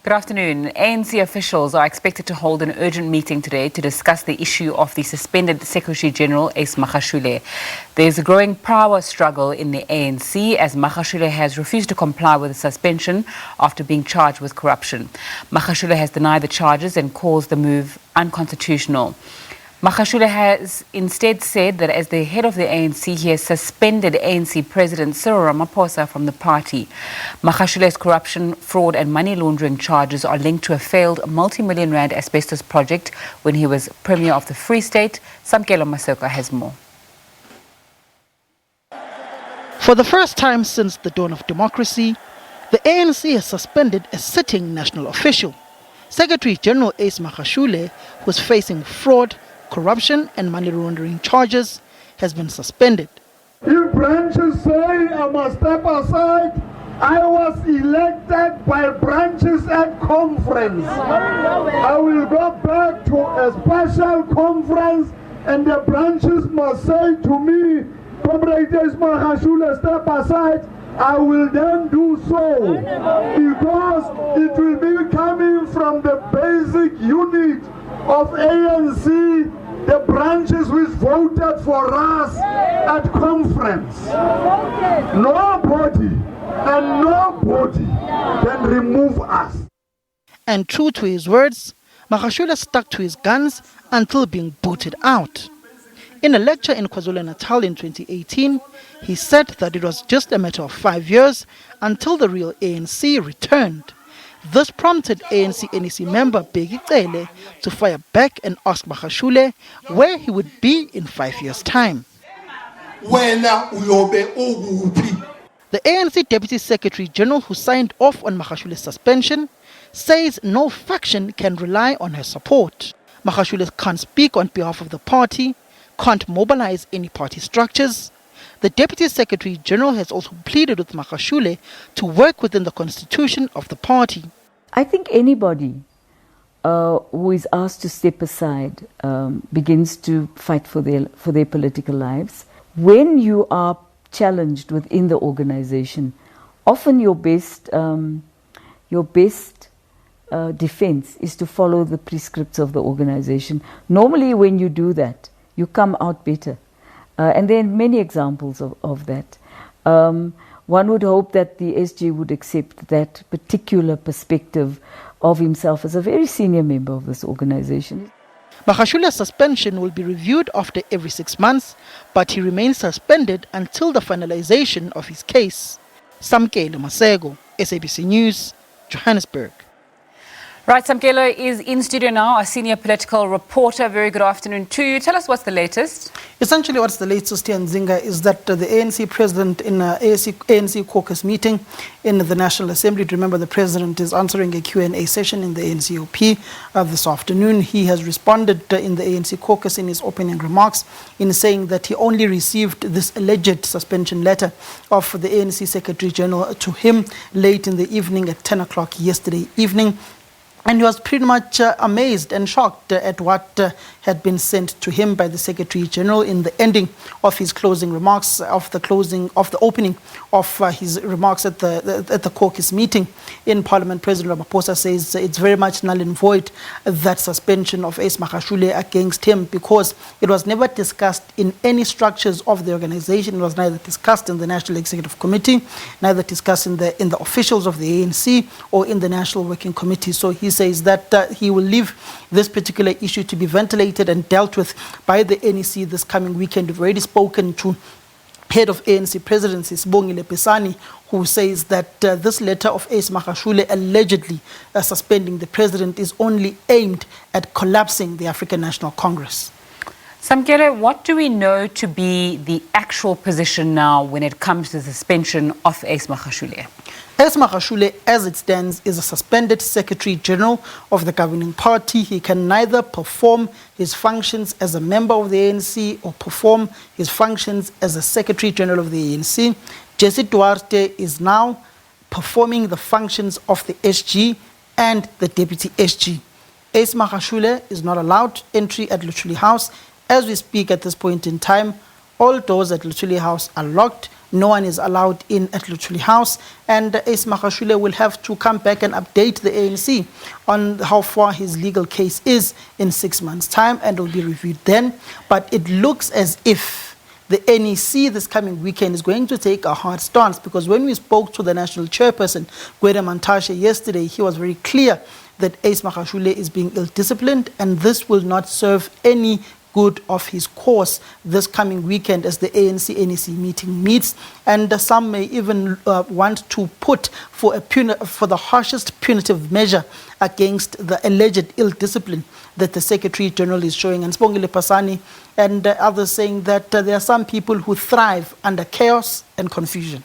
Good afternoon. ANC officials are expected to hold an urgent meeting today to discuss the issue of the suspended Secretary-General Ace Magashule. There is a growing power struggle in the ANC as Magashule has refused to comply with the suspension after being charged with corruption. Magashule has denied the charges and calls the move unconstitutional. Magashule has instead said that as the head of the ANC, he has suspended ANC President Cyril Ramaphosa from the party. Magashule's corruption, fraud and money laundering charges are linked to a failed multi-million rand asbestos project when he was Premier of the Free State. Samkele Maseko has more. For the first time since the dawn of democracy, the ANC has suspended a sitting national official. Secretary-General Ace Magashule, who is facing fraud, corruption and money laundering charges, has been suspended. If branches say I must step aside, I was elected by branches at conference. I will go back to a special conference and the branches must say to me, Comrade Ace Magashule, step aside. I will then do so because it will be coming from the basic unit of ANC, the branches which voted for us at conference. Nobody can remove us. And true to his words, Magashule stuck to his guns until being booted out. In a lecture in KwaZulu-Natal in 2018, he said that it was just a matter of 5 years until the real ANC returned. This prompted ANC member Bheki Cele to fire back and ask Magashule where he would be in 5 years' time. The ANC Deputy Secretary-General, who signed off on Magashule's suspension, says no faction can rely on her support. Magashule can't speak on behalf of the party, can't mobilize any party structures. The Deputy Secretary-General has also pleaded with Magashule to work within the constitution of the party. I think anybody who is asked to step aside begins to fight for their political lives. When you are challenged within the organization, often your best defense is to follow the prescripts of the organization. Normally when you do that, you come out better. And there are many examples of that. One would hope that the SG would accept that particular perspective of himself as a very senior member of this organization. Magashule's suspension will be reviewed after every 6 months, but he remains suspended until the finalization of his case. Samkele, Maseko, SABC News, Johannesburg. Right, Samkele is in studio now, a senior political reporter. Very good afternoon to you. Tell us what's the latest. Essentially what's the latest here, Nzinga, is that the ANC president in an ANC caucus meeting in the National Assembly, remember the president is answering a Q&A session in the ANCOP this afternoon. He has responded in the ANC caucus in his opening remarks in saying that he only received this alleged suspension letter of the ANC Secretary-General to him late in the evening at 10 o'clock yesterday evening. And he was pretty much amazed and shocked at what had been sent to him by the Secretary-General in the ending of his closing remarks, of the opening of his remarks at the caucus meeting in Parliament. President Ramaphosa says it's very much null and void, that suspension of Ace Magashule against him, because it was never discussed in any structures of the organization. It was neither discussed in the National Executive Committee, neither discussed in the officials of the ANC or in the National Working Committee. So he says that he will leave this particular issue to be ventilated and dealt with by the NEC this coming weekend. We've already spoken to head of ANC presidency, Sibongile Pesani, who says that this letter of Ace Magashule allegedly suspending the president is only aimed at collapsing the African National Congress. Samkele, what do we know to be the actual position now when it comes to the suspension of Ace Magashule? Ace Magashule, as it stands, is a suspended Secretary-General of the governing party. He can neither perform his functions as a member of the ANC or perform his functions as a Secretary-General of the ANC. Jesse Duarte is now performing the functions of the SG and the Deputy SG. Ace Magashule is not allowed entry at Luthuli House. As we speak at this point in time, all doors at Luthuli House are locked. No one is allowed in at Luthuli House, and Ace Magashule will have to come back and update the ANC on how far his legal case is in 6 months' time, and it will be reviewed then. But it looks as if the NEC this coming weekend is going to take a hard stance, because when we spoke to the national chairperson, Gwede Mantashe, yesterday, he was very clear that Ace Magashule is being ill-disciplined, and this will not serve any good of his course this coming weekend as the ANC-NEC meeting meets. And some may even want to put for the harshest punitive measure against the alleged ill-discipline that the Secretary-General is showing. And Samkele Pasani and others saying that there are some people who thrive under chaos and confusion.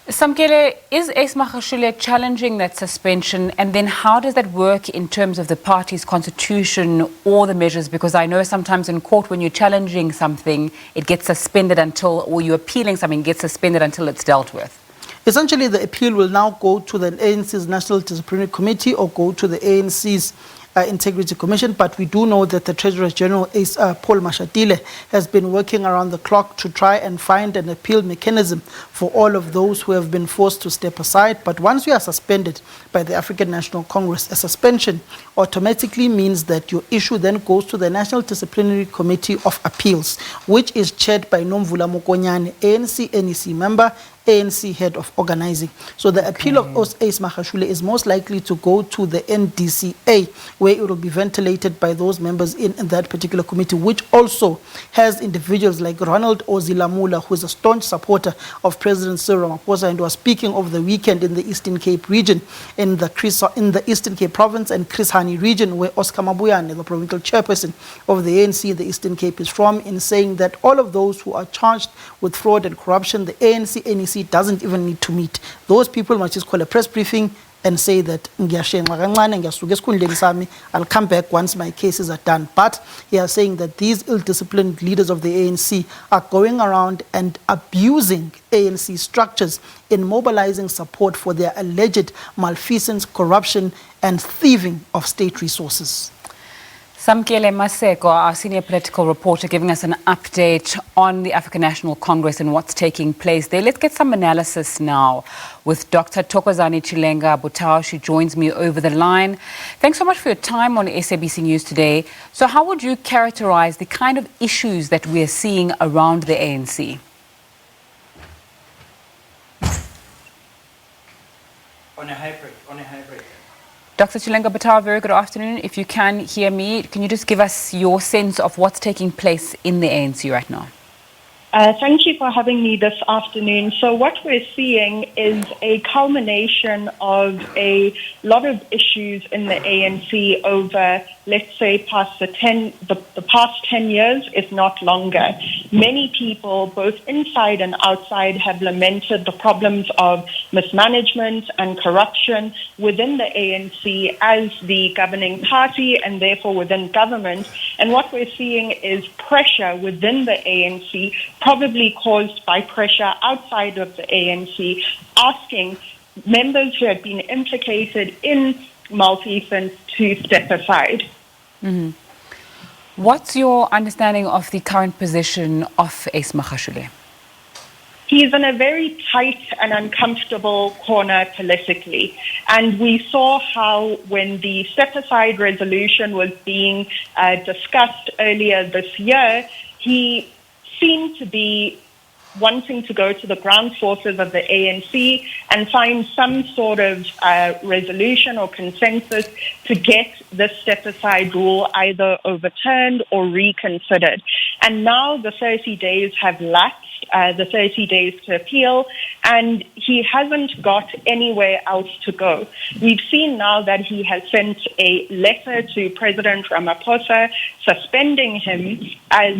Samkele, is Ace Magashule challenging that suspension, and then how does that work in terms of the party's constitution or the measures? Because I know sometimes in court when you're challenging something, it gets suspended until, or you're appealing something, it gets suspended until it's dealt with. Essentially, the appeal will now go to the ANC's National Disciplinary Committee or go to the ANC's Integrity Commission, but we do know that the Treasurer-General Paul Mashatile has been working around the clock to try and find an appeal mechanism for all of those who have been forced to step aside. But once you are suspended by the African National Congress, a suspension automatically means that your issue then goes to the National Disciplinary Committee of Appeals, which is chaired by Nomvula Mokonyane, ANC-NEC member, ANC head of organizing. So the appeal of Ace Magashule is most likely to go to the NDCA, where it will be ventilated by those members in that particular committee, which also has individuals like Ronald Ozilamula, who is a staunch supporter of President Cyril Ramaphosa and was speaking over the weekend in the Eastern Cape region, in the Eastern Cape province and Chris Hani region, where Oscar Mabuyane, the provincial chairperson of the ANC, the Eastern Cape, is from, in saying that all of those who are charged with fraud and corruption, the ANC-NEC doesn't even need to meet. Those people must just call a press briefing and say that I'll come back once my cases are done. But he is saying that these ill-disciplined leaders of the ANC are going around and abusing ANC structures in mobilizing support for their alleged malfeasance, corruption, and thieving of state resources. Samkele Maseko, our senior political reporter, giving us an update on the African National Congress and what's taking place there. Let's get some analysis now with Dr. Thokazani Chilenga Butao. She joins me over the line. Thanks so much for your time on SABC News today. So how would you characterize the kind of issues that we're seeing around the ANC? On a hybrid. Dr. Chilenga Butao, very good afternoon. If you can hear me, can you just give us your sense of what's taking place in the ANC right now? Thank you for having me this afternoon. So what we're seeing is a culmination of a lot of issues in the ANC over, let's say, past the past 10 years, if not longer. Many people, both inside and outside, have lamented the problems of mismanagement and corruption within the ANC as the governing party and therefore within government. And what we're seeing is pressure within the ANC, probably caused by pressure outside of the ANC, asking members who had been implicated in malfeasance to step aside. Mm-hmm. What's your understanding of the current position of Ace Magashule? He's in a very tight and uncomfortable corner politically. And we saw how when the step-aside resolution was being discussed earlier this year, he seemed to be wanting to go to the ground forces of the ANC and find some sort of resolution or consensus to get this step-aside rule either overturned or reconsidered. And now the 30 days have lapsed, the 30 days to appeal, and he hasn't got anywhere else to go. We've seen now that he has sent a letter to President Ramaphosa suspending him as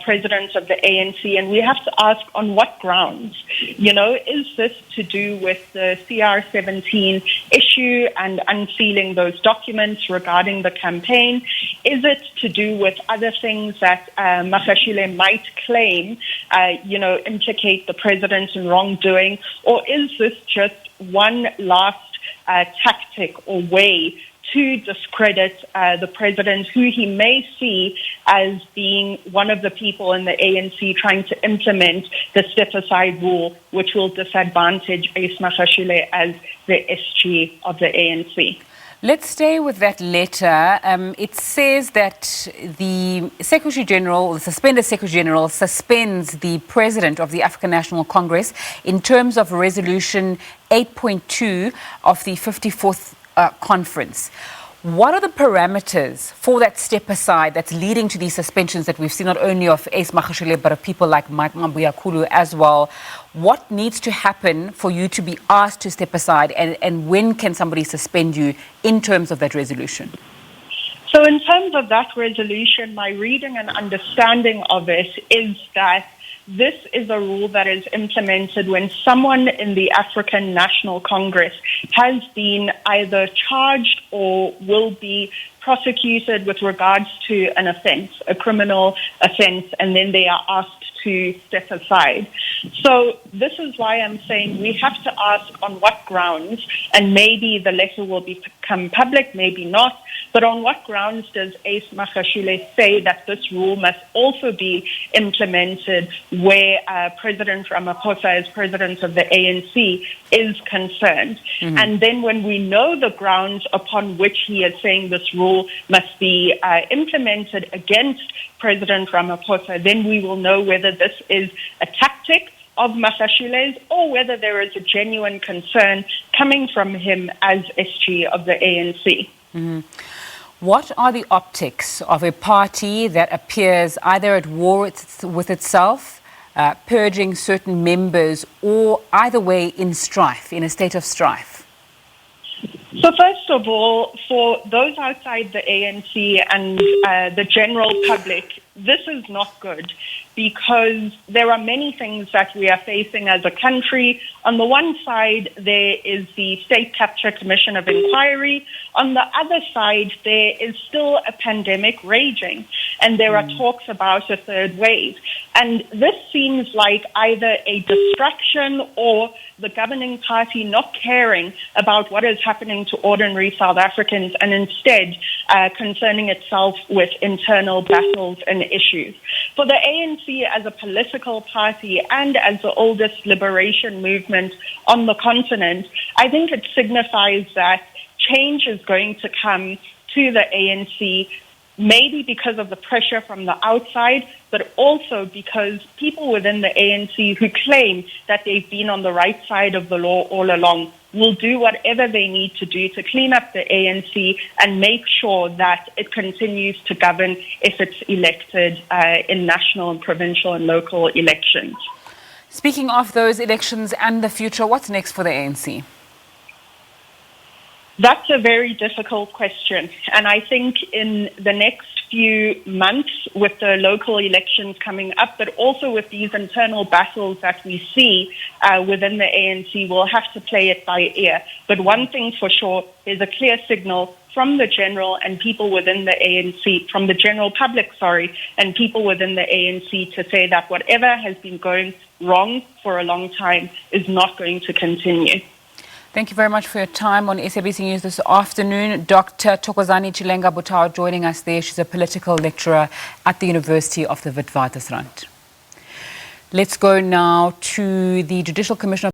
president of the ANC, and we have to ask on what grounds? You know, is this to do with the CR17 issue and unsealing those documents regarding the campaign? Is it to do with other things that Magashule might claim, implicate the president in wrongdoing? Or is this just one last tactic or way to discredit the president, who he may see as being one of the people in the ANC trying to implement the step-aside rule, which will disadvantage Ace Magashule as the SG of the ANC. Let's stay with that letter. It says that the Secretary-General, the suspended Secretary-General, suspends the President of the African National Congress in terms of Resolution 8.2 of the 54th Conference. What are the parameters for that step aside that's leading to these suspensions that we've seen not only of Ace Magashule but of people like Mike Mabuyakulu as well? What needs to happen for you to be asked to step aside, and when can somebody suspend you in terms of that resolution? So in terms of that resolution, my reading and understanding of it is that this is a rule that is implemented when someone in the African National Congress has been either charged or will be prosecuted with regards to an offense, a criminal offense, and then they are asked to step aside. So this is why I'm saying we have to ask on what grounds, and maybe the letter will become public, maybe not, but on what grounds does Ace Magashule say that this rule must also be implemented where President Ramaphosa, as president of the ANC, is concerned? Mm-hmm. And then when we know the grounds upon which he is saying this rule must be implemented against President Ramaphosa, then we will know whether this is a tactic of Magashule's or whether there is a genuine concern coming from him as SG of the ANC. Mm-hmm. What are the optics of a party that appears either at war with itself, purging certain members, or either way in strife, in a state of strife? So first of all, for those outside the ANC and the general public, this is not good, because there are many things that we are facing as a country. On the one side, there is the State Capture Commission of Inquiry. On the other side, there is still a pandemic raging, and there are talks about a third wave. And this seems like either a distraction or the governing party not caring about what is happening to ordinary South Africans and instead concerning itself with internal battles and issues. For the ANC as a political party and as the oldest liberation movement on the continent, I think it signifies that change is going to come to the ANC, maybe because of the pressure from the outside, but also because people within the ANC who claim that they've been on the right side of the law all along will do whatever they need to do to clean up the ANC and make sure that it continues to govern if it's elected in national and provincial and local elections. Speaking of those elections and the future, what's next for the ANC? That's a very difficult question. And I think in the next few months, with the local elections coming up, but also with these internal battles that we see within the ANC, we'll have to play it by ear. But one thing for sure, there's a clear signal from the general and people within the ANC, from the general public, and people within the ANC to say that whatever has been going wrong for a long time is not going to continue. Thank you very much for your time on SABC News this afternoon. Dr. Thokazani Chilenga Butao joining us there. She's a political lecturer at the University of the Witwatersrand. Let's go now to the Judicial Commission of